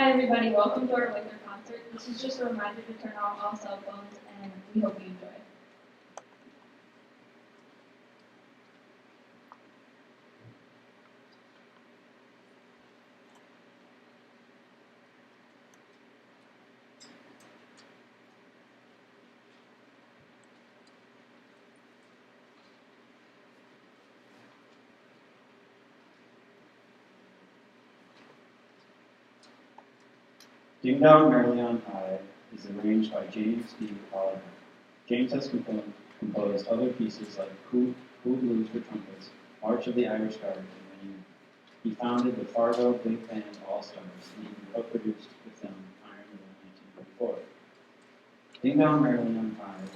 Hi everybody, welcome to our winter concert. This is just a reminder to turn off all cell phones, and we hope you enjoy. Ding Dong Merrill on High is arranged by James D. Oliver. James has composed other pieces like Cool Blues for Trumpets, March of the Irish Guards, and many more. He founded the Fargo Big Band All-Stars and even co-produced the film Iron Man in 1944. Ding Dong Merrill on High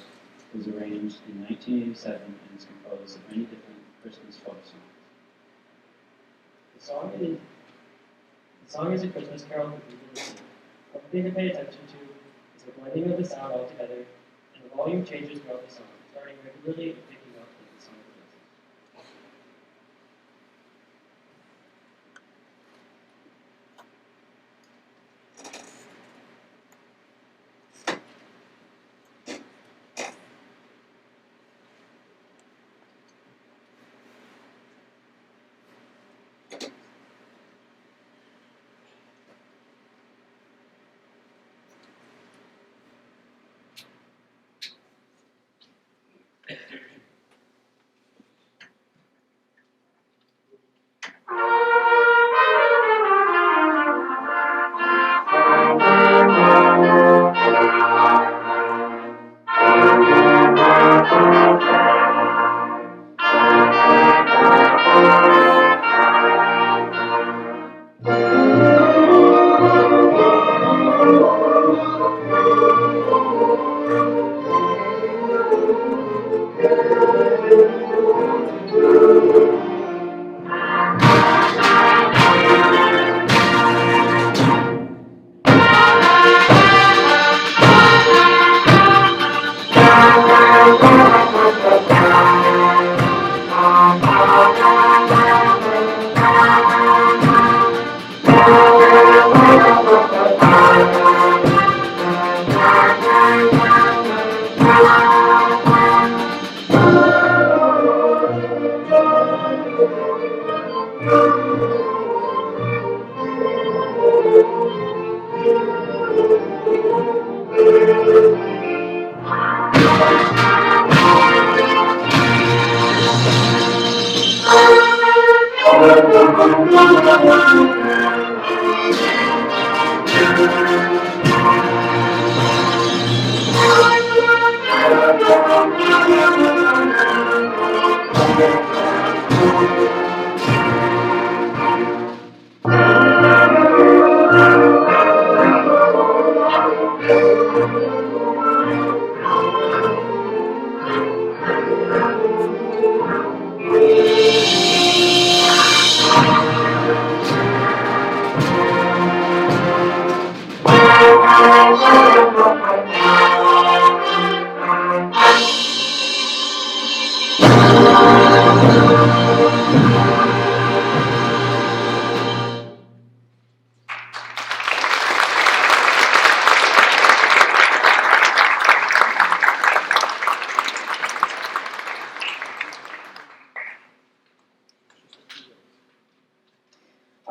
was arranged in 1987 and is composed of many different Christmas folk songs. The song is a Christmas carol for people to sing. One thing to pay attention to is the blending of the sound all together, and the volume changes throughout the song, starting regularly and picking up as the song progresses.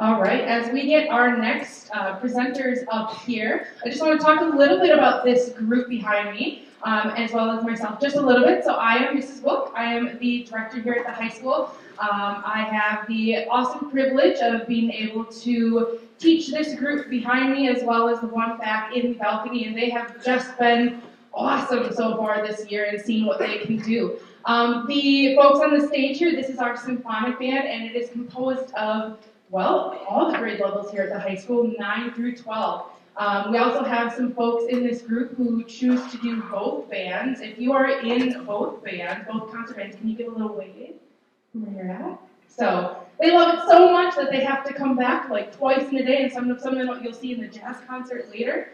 All right, as we get our next presenters up here, I just want to talk a little bit about this group behind me, as well as myself, just a little bit. So I am Mrs. Book. I am the director here at the high school. I have the awesome privilege of being able to teach this group behind me, as well as the one back in the balcony, and they have just been awesome so far this year and seeing what they can do. The folks on the stage here, this is our symphonic band, and it is composed of all the grade levels here at the high school, 9 through 12. We also have some folks in this group who choose to do both bands. If you are in both bands, both concert bands, can you give a little wave from where you're at? So they love it so much that they have to come back like twice in a day, and some of them you'll see in the jazz concert later.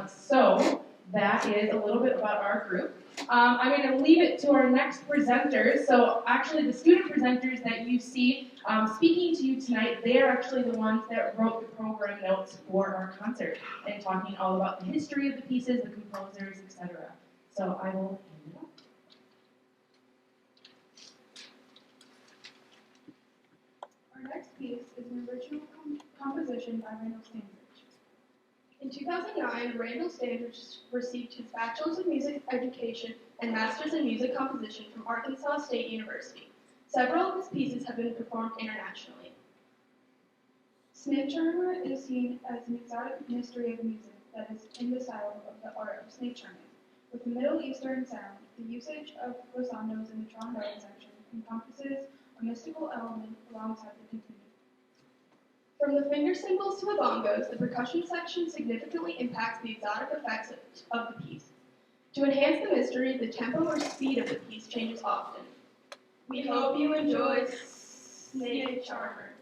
So that is a little bit about our group. I'm going to leave it to our next presenters. So actually the student presenters that you see speaking to you tonight, they are actually the ones that wrote the program notes for our concert and talking all about the history of the pieces, the composers, etc. So I will hand it off. Our next piece is an original composition by Randall Standridge. In 2009, Randall Standridge received his Bachelor's of Music Education and Master's in Music Composition from Arkansas State University. Several of his pieces have been performed internationally. Snake Charmer is seen as an exotic mystery of music that is in the style of the art of snake charming. With a Middle Eastern sound, the usage of glissandos in the trombone section encompasses a mystical element alongside the continuum. From the finger cymbals to the bongos, the percussion section significantly impacts the exotic effects of the piece. To enhance the mystery, the tempo or speed of the piece changes often. We hope you enjoy Snake Charmer.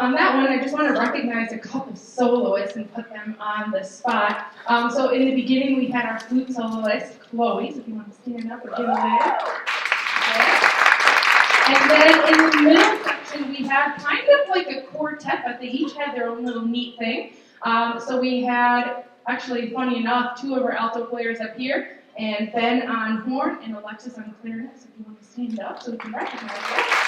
On that one, I just want to recognize a couple soloists and put them on the spot. So in the beginning, we had our flute soloist, Chloe, so if you want to stand up or give a wave. And then in the middle section, we had kind of like a quartet, but they each had their own little neat thing. So we had, actually, funny enough, two of our alto players up here, and Ben on horn and Alexis on clarinet, so if you want to stand up so we can recognize that.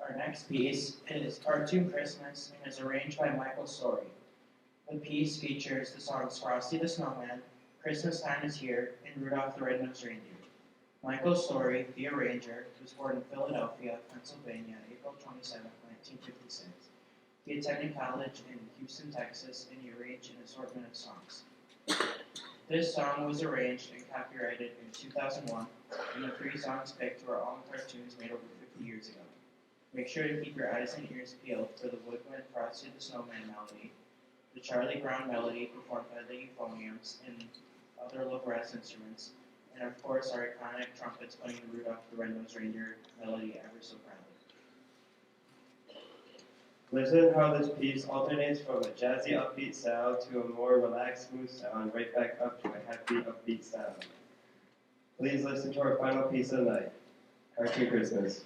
Our next piece is Cartoon Christmas and is arranged by Michael Story. The piece features the songs Frosty the Snowman, Christmas Time is Here, and Rudolph the Red-Nosed Reindeer. Michael Story, the arranger, was born in Philadelphia, Pennsylvania, April 27, 1956. He attended college in Houston, Texas, and he arranged an assortment of songs. This song was arranged and copyrighted in 2001, and the three songs picked were all cartoons made over 50 years ago. Make sure to keep your eyes and ears peeled for the Woodwind Frosty the Snowman melody, the Charlie Brown melody performed by the euphoniums and other low brass instruments, and of course our iconic trumpets playing the Rudolph the Red-Nosed Reindeer melody ever so proudly. Listen how this piece alternates from a jazzy upbeat style to a more relaxed smooth sound right back up to a happy upbeat sound. Please listen to our final piece of the night, Cartoon Christmas.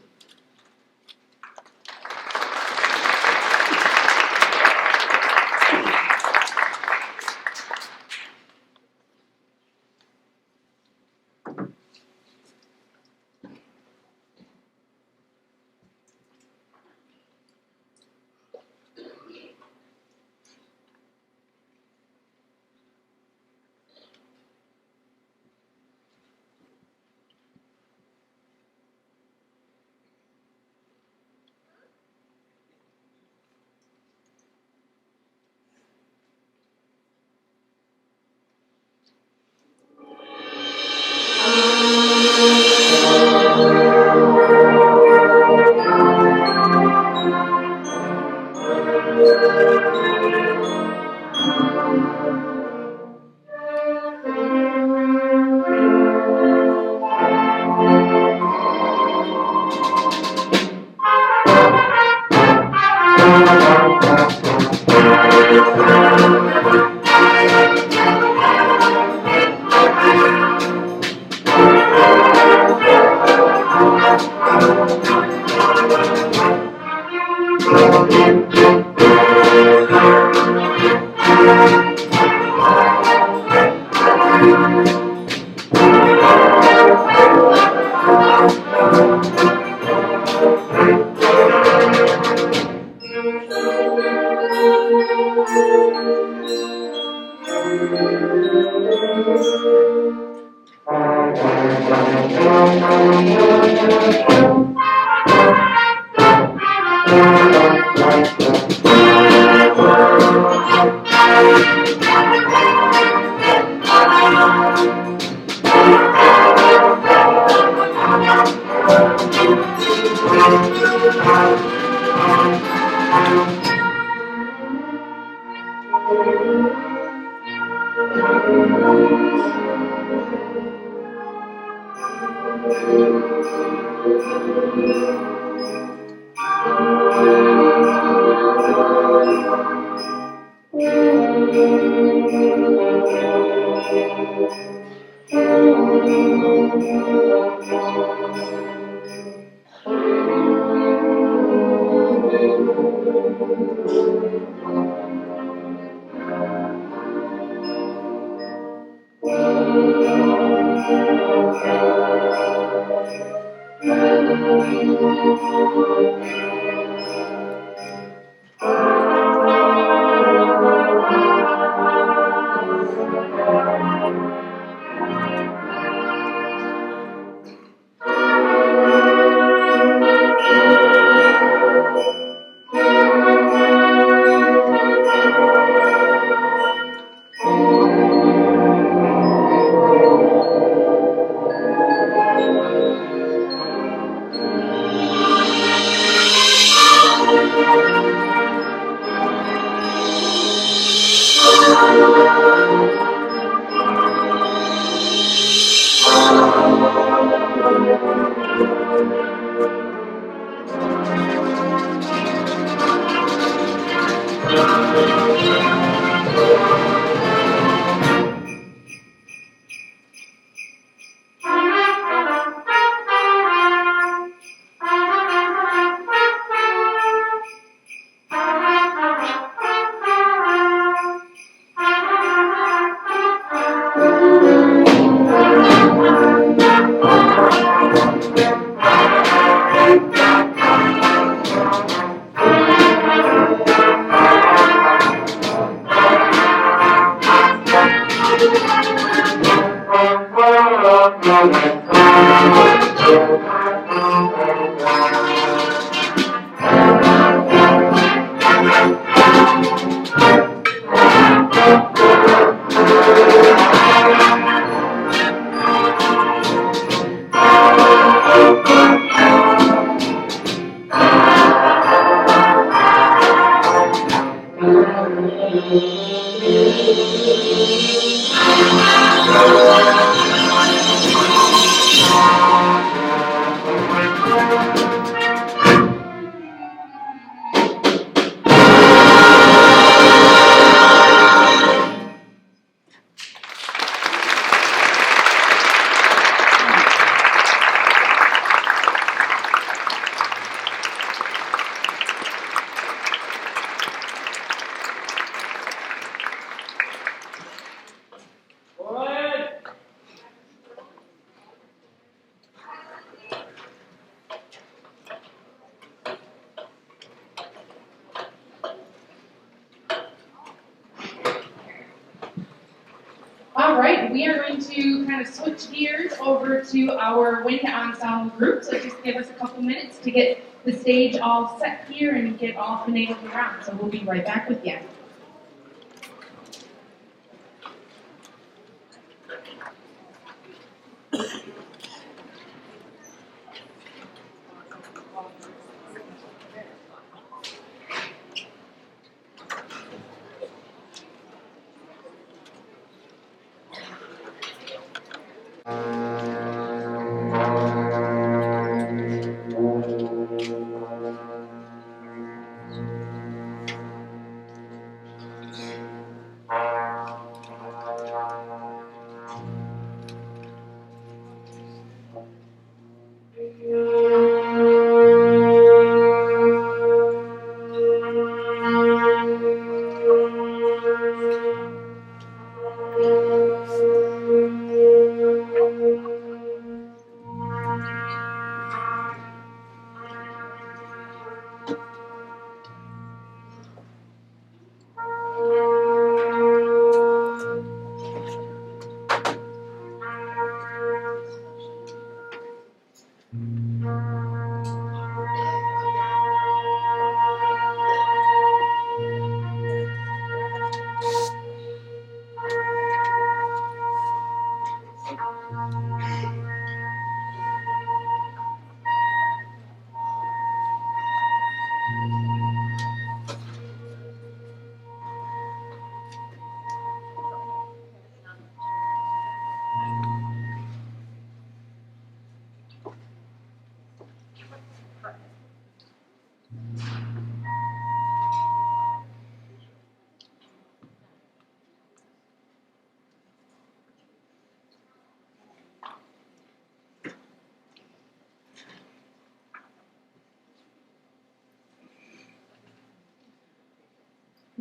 All right, we are going to kind of switch gears over to our wind ensemble group. So just give us a couple minutes to get the stage all set here and get all finagled around. So we'll be right back with you.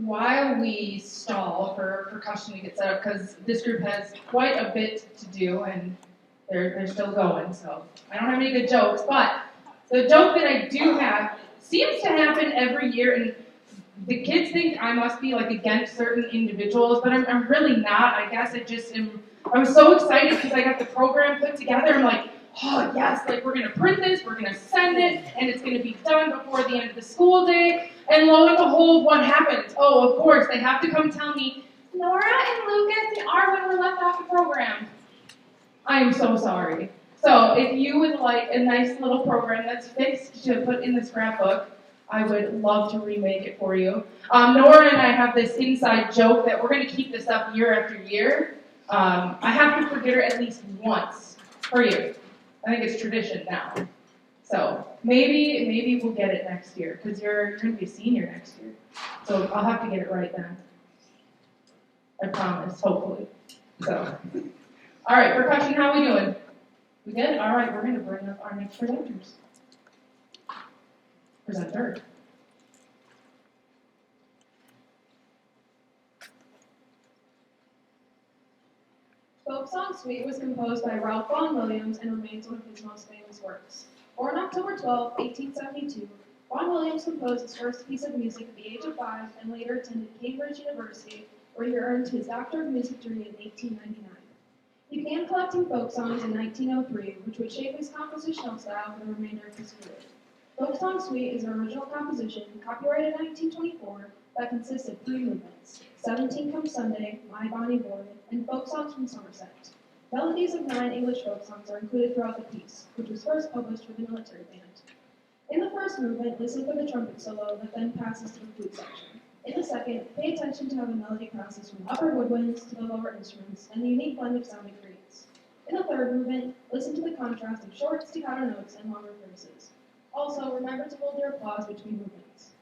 while we stall for percussion to get set up, because this group has quite a bit to do and they're still going, so I don't have any good jokes, but the joke that I do have seems to happen every year, and the kids think I must be like against certain individuals, but I'm really not. I guess I was so excited because I got the program put together. I'm like, oh yes, like we're gonna print this, we're gonna send it, and it's gonna be done before the end of the school day. And lo and behold, what happens? Oh, of course, they have to come tell me, Nora and Lucas and Arwen were left off the program. I am so sorry. So if you would like a nice little program that's fixed to put in the scrapbook, I would love to remake it for you. Nora and I have this inside joke that we're going to keep this up year after year. I have to forget her at least once per year. I think it's tradition now. So maybe we'll get it next year because you're going to be a senior next year. So I'll have to get it right then. I promise, hopefully. So, all right, percussion, how are we doing? We good? All right, we're going to bring up our next presenters. Presenter. Folk Song Suite was composed by Ralph Vaughan Williams and remains one of his most famous works. Born October 12, 1872, Vaughan Williams composed his first piece of music at the age of 5 and later attended Cambridge University, where he earned his Doctor of Music degree in 1899. He began collecting folk songs in 1903, which would shape his compositional style for the remainder of his career. Folk Song Suite is an original composition, copyrighted in 1924, that consists of 3 movements: 17 Come Sunday, My Bonnie Boy, and Folk Songs from Somerset. Melodies of 9 English folk songs are included throughout the piece, which was first published for the military band. In the first movement, listen for the trumpet solo that then passes to the flute section. In the second, pay attention to how the melody passes from the upper woodwinds to the lower instruments and the unique blend of sound it creates. In the third movement, listen to the contrast of short staccato notes and longer phrases. Also, remember to hold your applause between movements.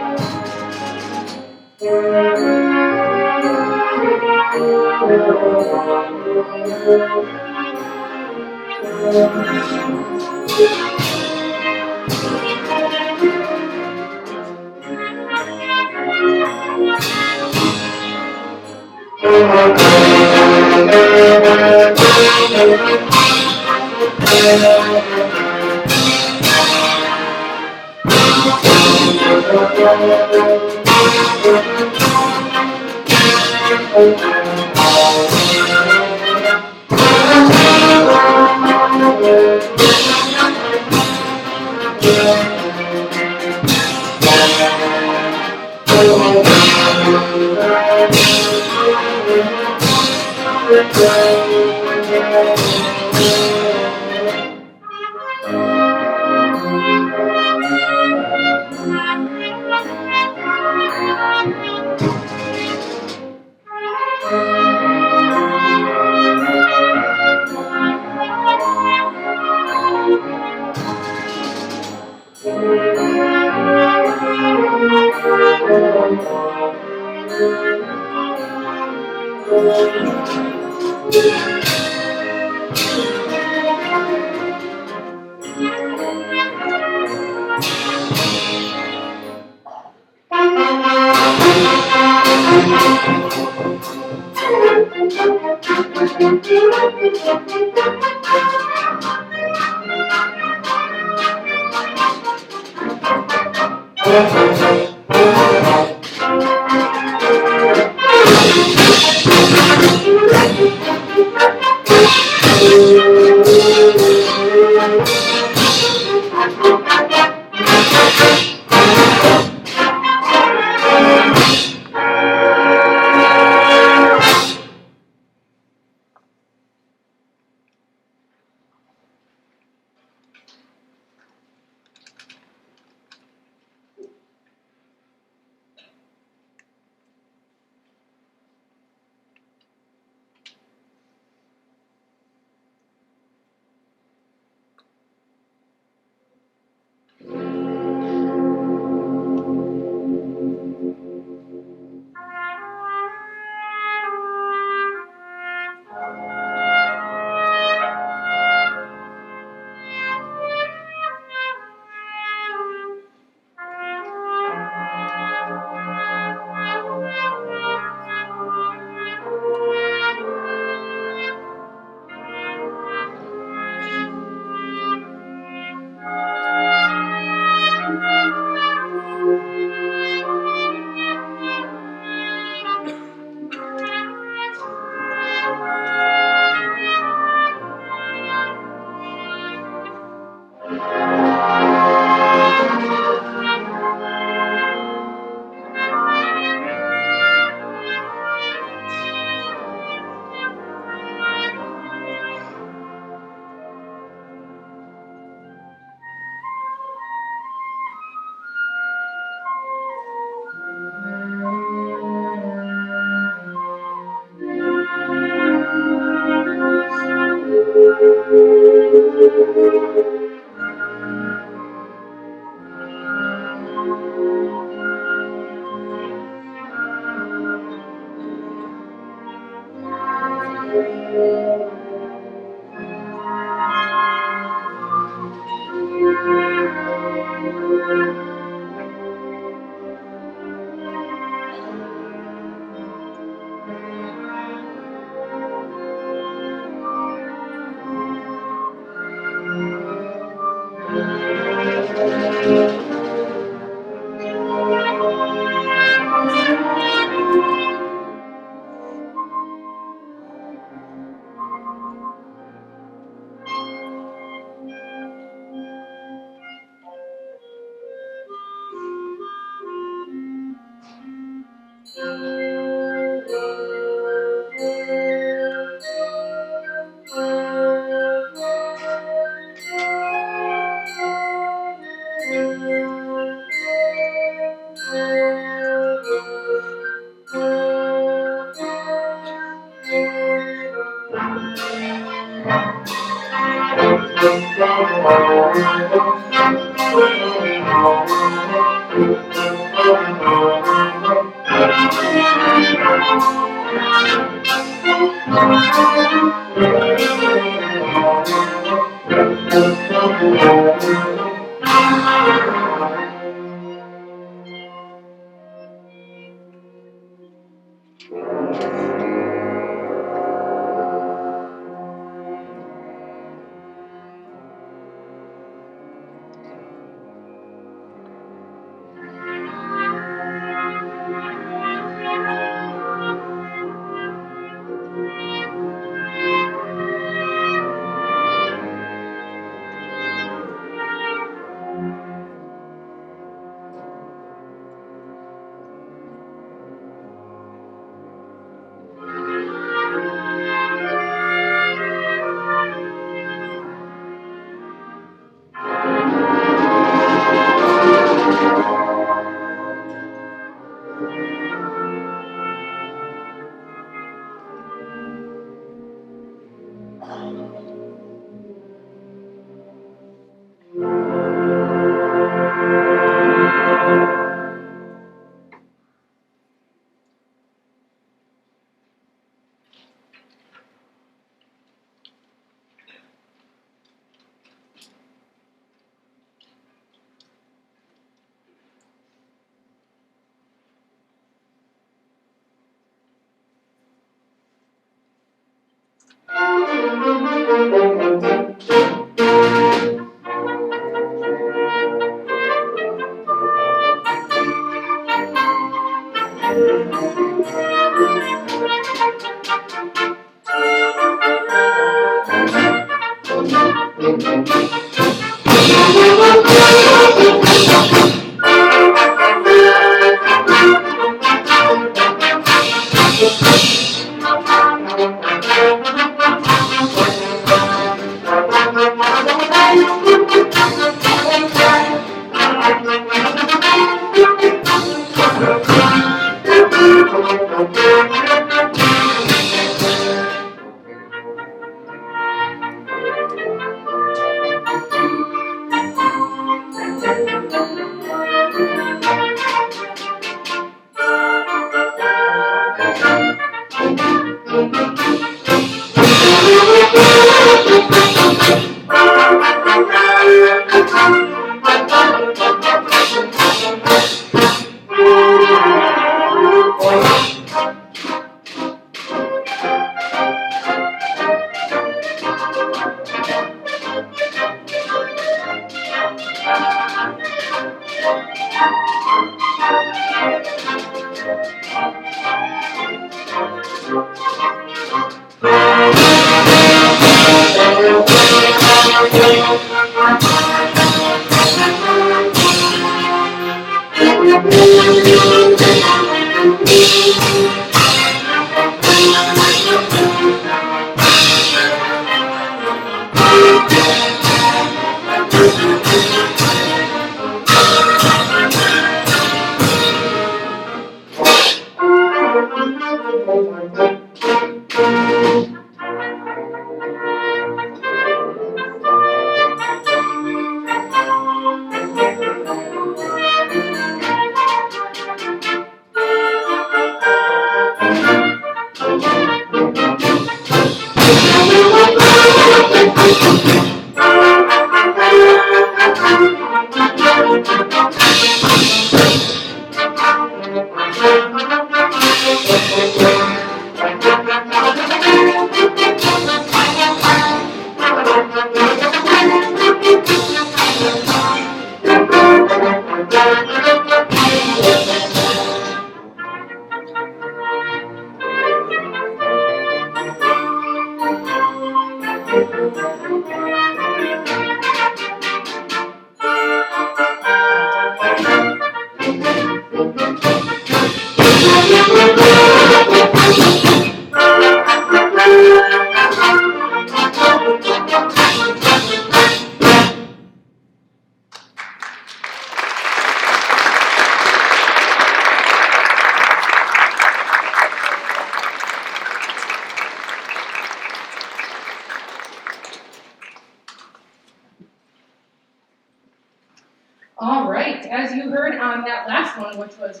All right, as you heard on that last one, which was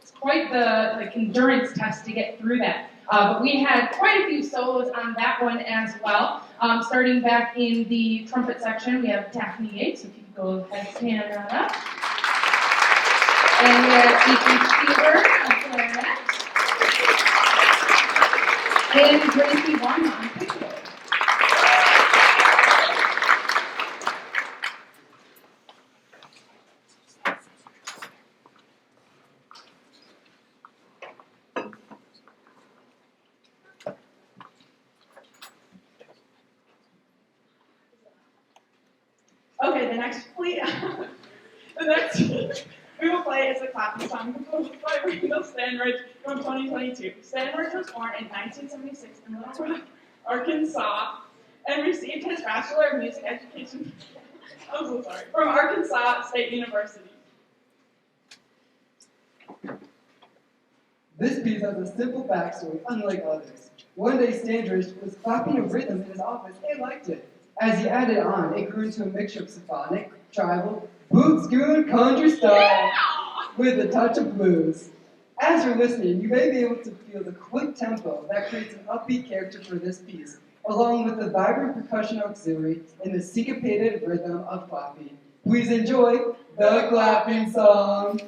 it's quite the endurance test to get through that. But we had quite a few solos on that one as well. Starting back in the trumpet section, we have Daphne Yates, if you could go ahead and stand on up. And we have Ethan Stever on clarinet. And Gracie Wong on piccolo. Okay, the next we will play is a clapping song composed by Merrill from 2022. Stanridge was born in 1976 in Little Rock, Arkansas, and received his Bachelor of Music Education from Arkansas State University. This piece has a simple backstory, unlike others. One day, Standridge was clapping a rhythm in his office and liked it. As he added on, it grew into a mixture of symphonic, tribal, boot-scoon, country style, with a touch of blues. As you're listening, you may be able to feel the quick tempo that creates an upbeat character for this piece, along with the vibrant percussion auxiliary and the syncopated rhythm of clapping. Please enjoy the clapping song.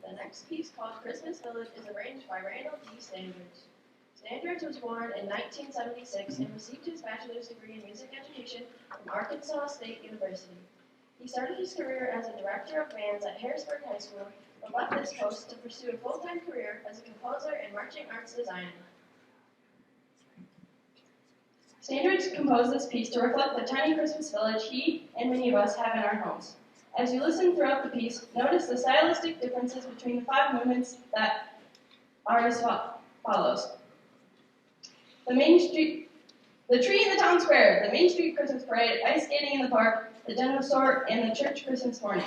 The next piece, called Christmas Village, is arranged by Randall D. Standards. Standards was born in 1976 and received his bachelor's degree in music education from Arkansas State University. He started his career as a director of bands at Harrisburg High School, but left this post to pursue a full-time career as a composer and marching arts designer. Standards composed this piece to reflect the tiny Christmas village he and many of us have in our homes. As you listen throughout the piece, notice the stylistic differences between the 5 movements that artist follows. The tree in the town square, the Main Street Christmas parade, ice skating in the park, the general store, and the church Christmas morning.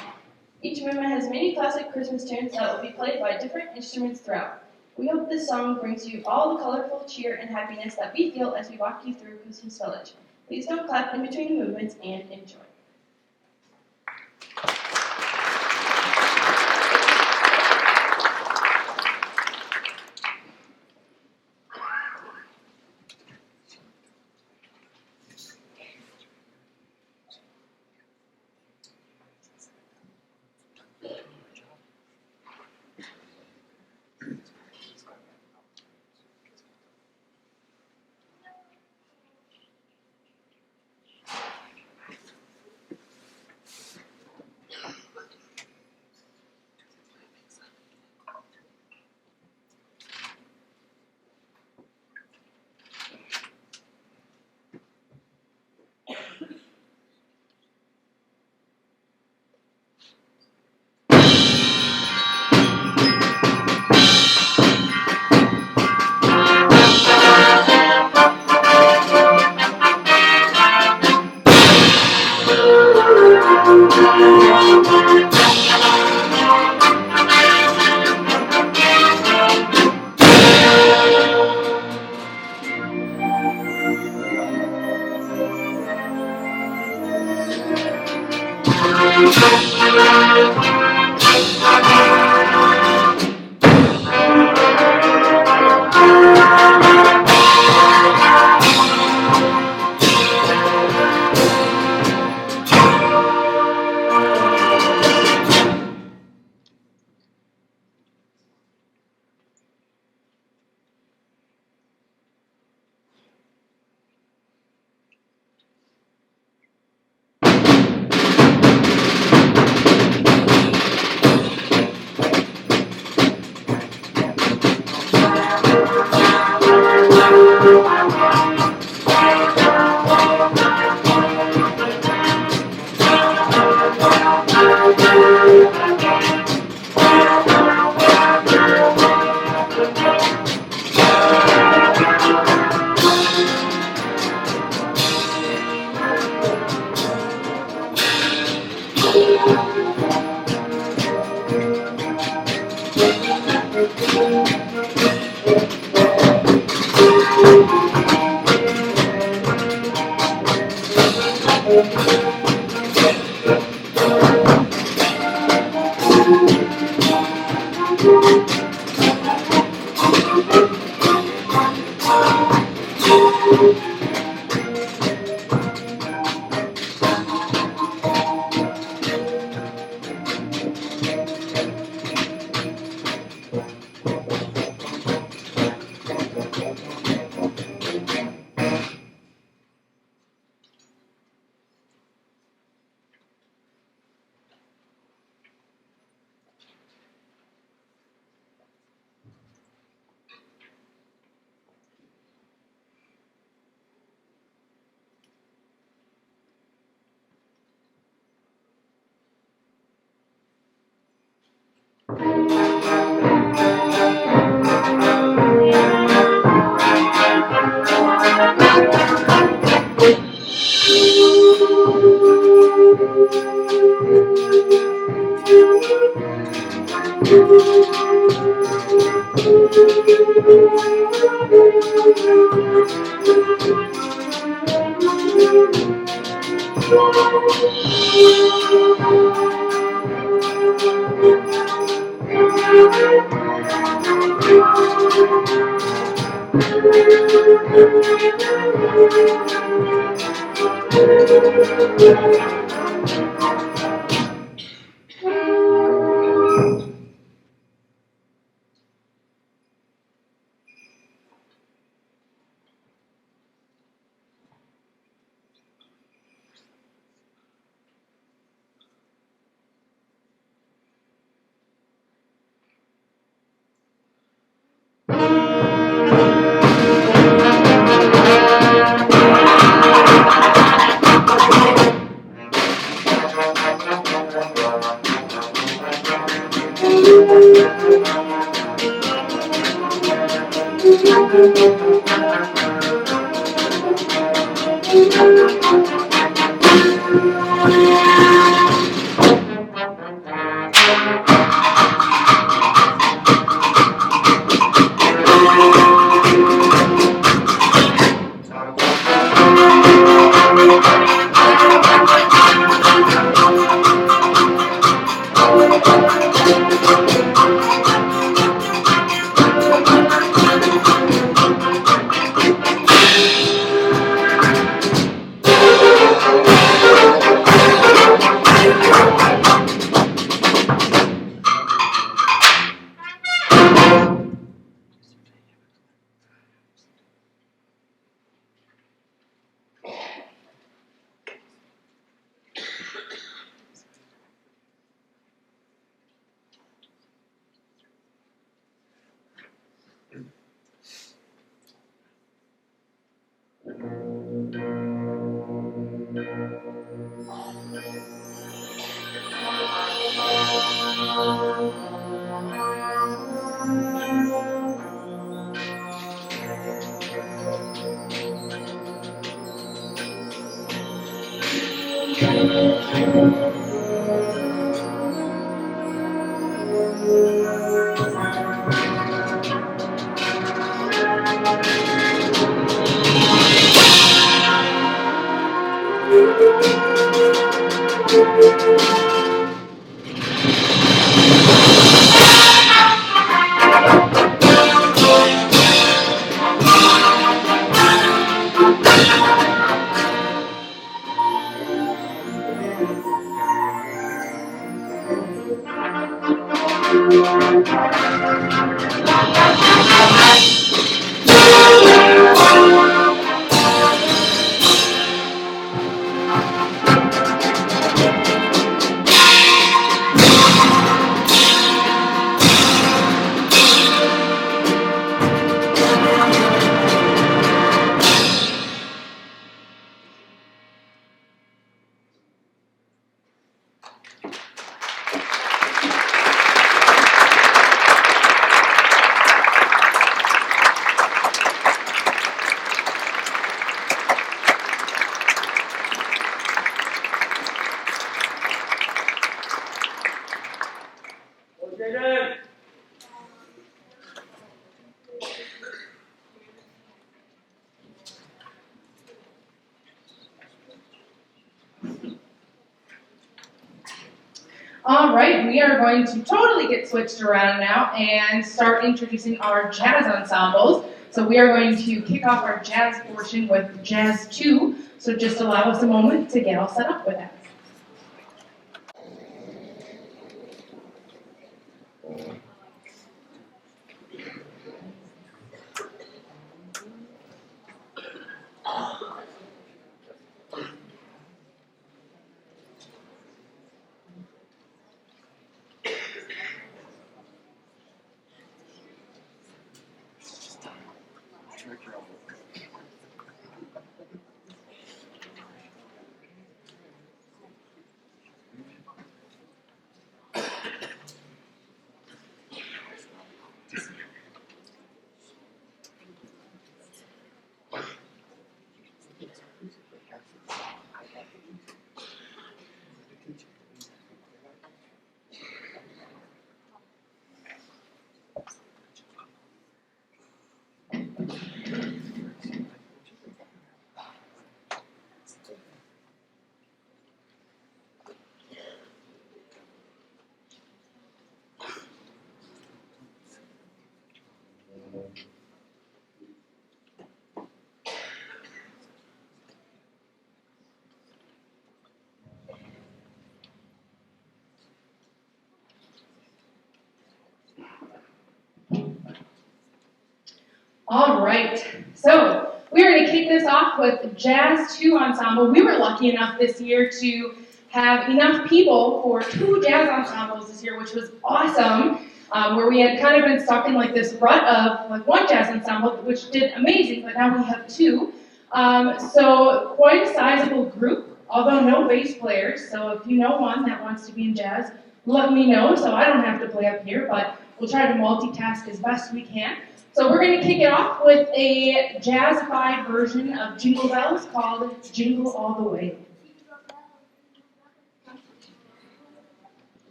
Each movement has many classic Christmas tunes that will be played by different instruments throughout. We hope this song brings you all the colorful cheer and happiness that we feel as we walk you through Christmas Village. Please don't clap in between the movements and enjoy. All right, we are going to totally get switched around now and start introducing our jazz ensembles. So we are going to kick off our jazz portion with Jazz 2. So just allow us a moment to get all set up with that. All right, so we're going to kick this off with Jazz 2 Ensemble. We were lucky enough this year to have enough people for 2 jazz ensembles this year, which was awesome, where we had kind of been stuck in like this rut of like 1 jazz ensemble, which did amazing, but now we have 2. So quite a sizable group, although no bass players, so if you know one that wants to be in jazz, let me know so I don't have to play up here, but we'll try to multitask as best we can. So we're going to kick it off with a jazzified version of Jingle Bells called Jingle All the Way.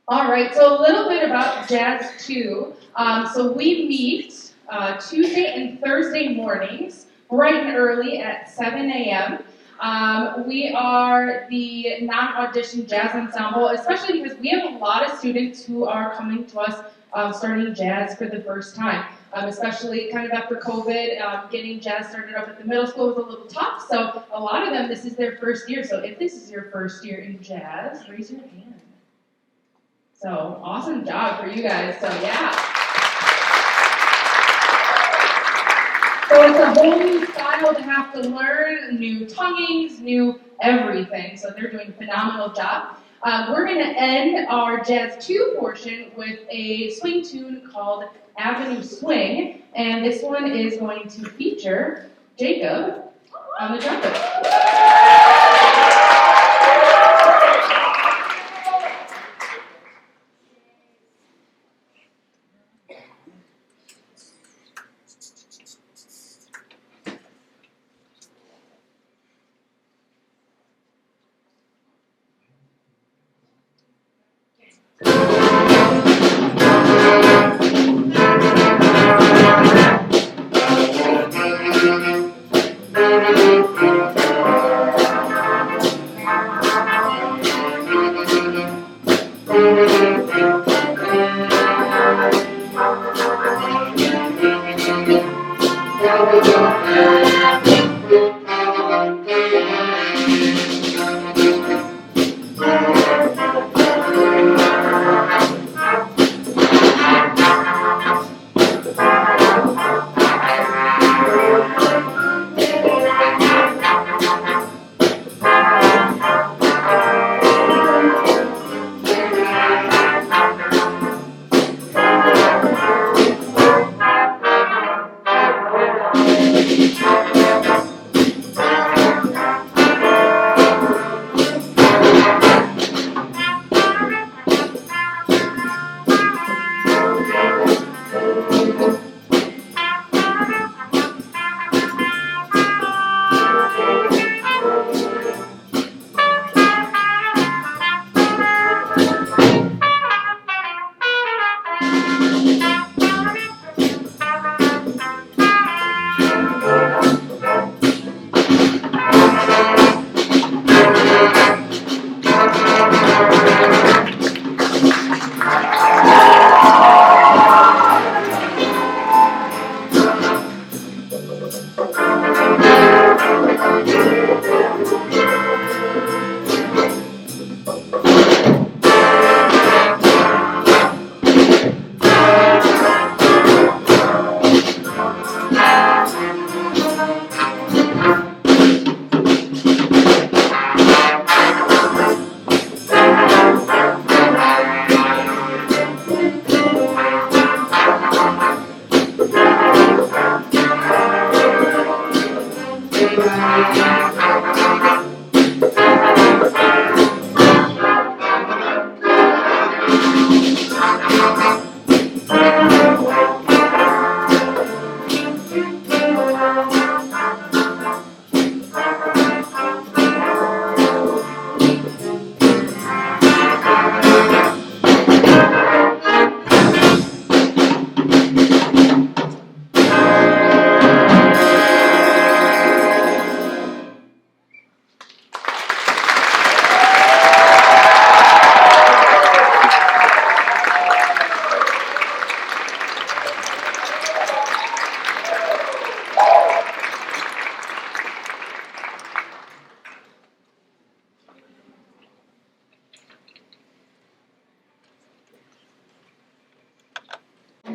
All right, so a little bit about Jazz 2. So we meet Tuesday and Thursday mornings, bright and early at 7 a.m. We are the non-audition jazz ensemble, especially because we have a lot of students who are coming to us starting jazz for the first time. Especially kind of after COVID, getting jazz started up at the middle school was a little tough, so a lot of them, this is their first year. So if this is your first year in jazz, raise your hand. So, awesome job for you guys. So, yeah. So, it's a whole new style to have to learn, new tonguings, new everything. So, they're doing a phenomenal job. We're going to end our Jazz 2 portion with a swing tune called Avenue Swing. And this one is going to feature Jacob on the trumpet.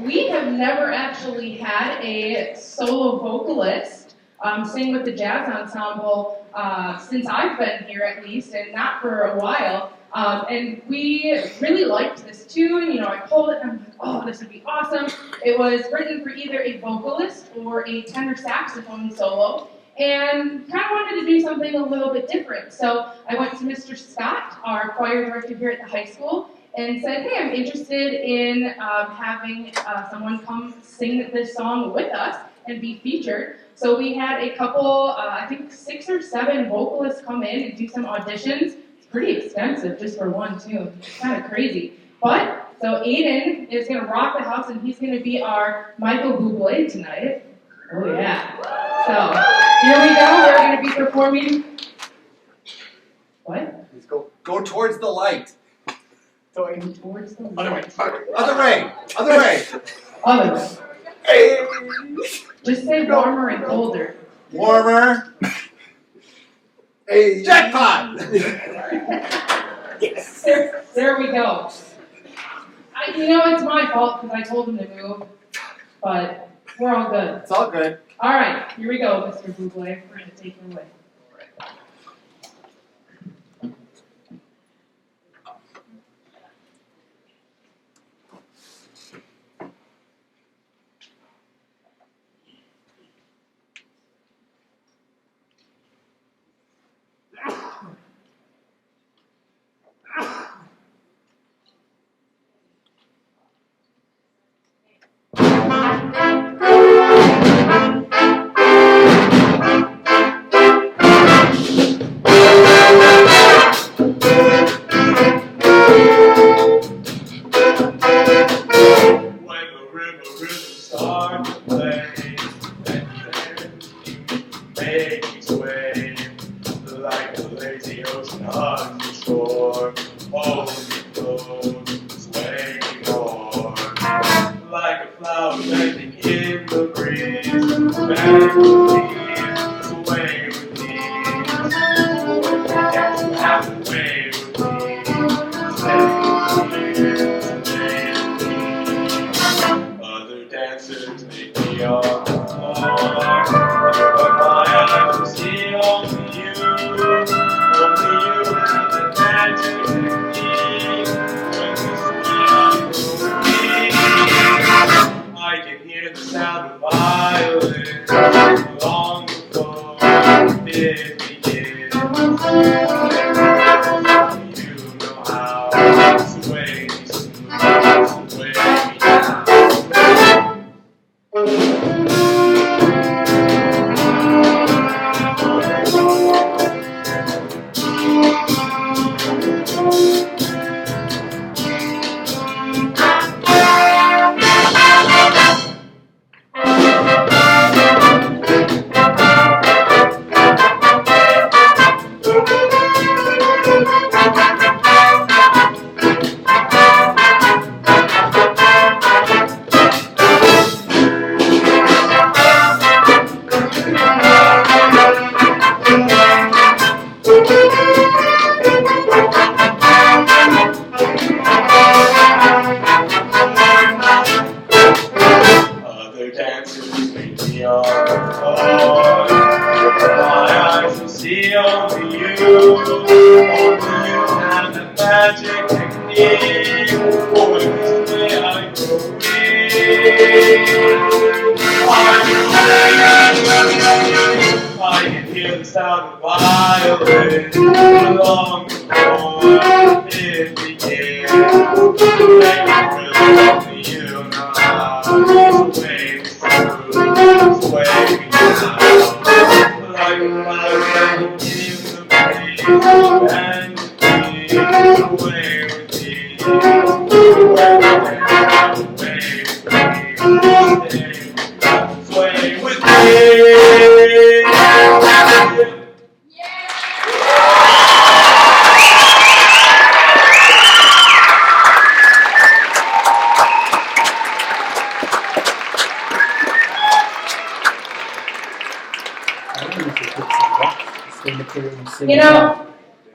we have never actually had a solo vocalist sing with the jazz ensemble since I've been here at least, and not for a while. And we really liked this tune. I pulled it and I'm like, oh, this would be awesome. It was written for either a vocalist or a tenor saxophone solo, and kind of wanted to do something a little bit different. So I went to Mr. Scott, our choir director here at the high school, and said, hey, I'm interested in having someone come sing this song with us and be featured. So we had a couple, I think 6 or 7 vocalists come in and do some auditions. It's pretty expensive just for one tune. It's kind of crazy. But, so Aiden is going to rock the house, and he's going to be our Michael Bublé tonight. Oh yeah. So, here we go. We're going to be performing. What? Let's go towards the light. Going towards the Other way. Other way. Other way. Other way. Hey. Just say warmer and colder. Warmer. Hey. Jackpot. Yes. There we go. It's my fault because I told him to move, but we're all good. It's all good. All right, here we go, Mr. Bublé. We're going to take it away.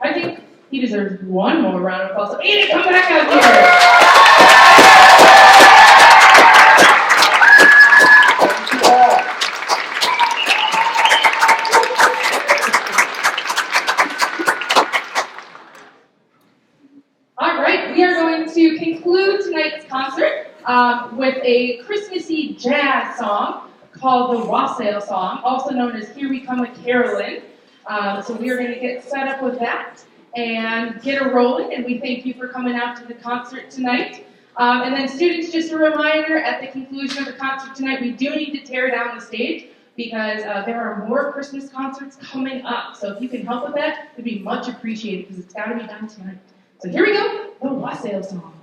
I think he deserves one more round of applause. So, Aiden, come back out here. concert with a Christmassy jazz song called the Wassail Song, also known as Here We Come a Carolyn. So we are going to get set up with that and get it rolling, and we thank you for coming out to the concert tonight. And then students, just a reminder, at the conclusion of the concert tonight, we do need to tear down the stage because there are more Christmas concerts coming up. So if you can help with that, it'd be much appreciated because it's got to be done tonight. So here we go, the Wassail Song.